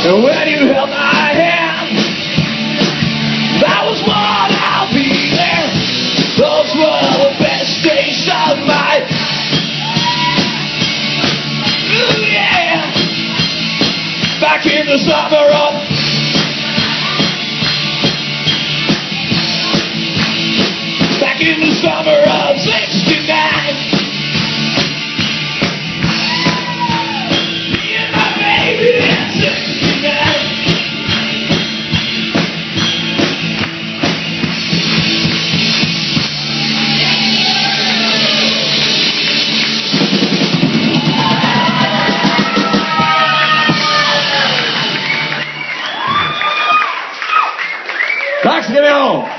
And when you held my hand, that was what I'll be there. Those were the best days of my life. Ooh, yeah. Back in the summer of summer of 69. Me and my baby in 69. Tack ska ni ha!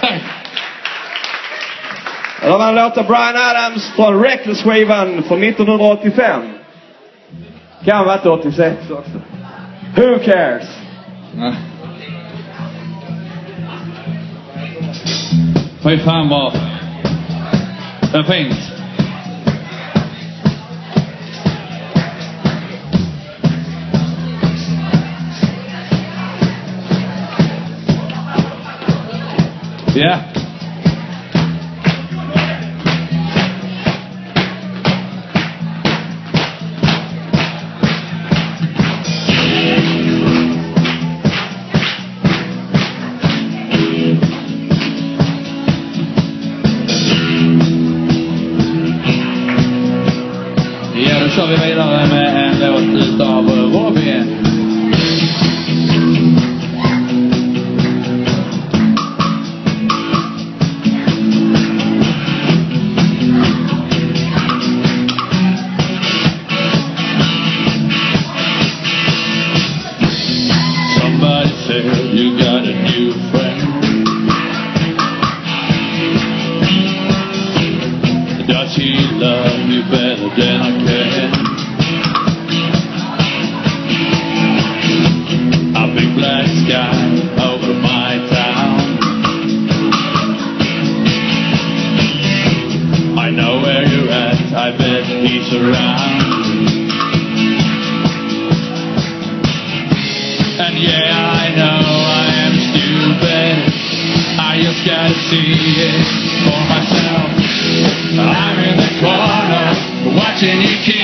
Det var en låt av Bryan Adams från Reckless-skivan från 1985. Kan vara 86 också. Who cares? Fy fan bra. Det är fint. Ja. Yeah. Då kör vi vidare med en låt utav Robin. Somebody said you got a new friend. Does she love you better than I can? A big black sky over my town. I know where you're at, I bet he's around. And yeah, I know I am stupid, I just gotta see it for myself. I'm in the corner, watching you kiss.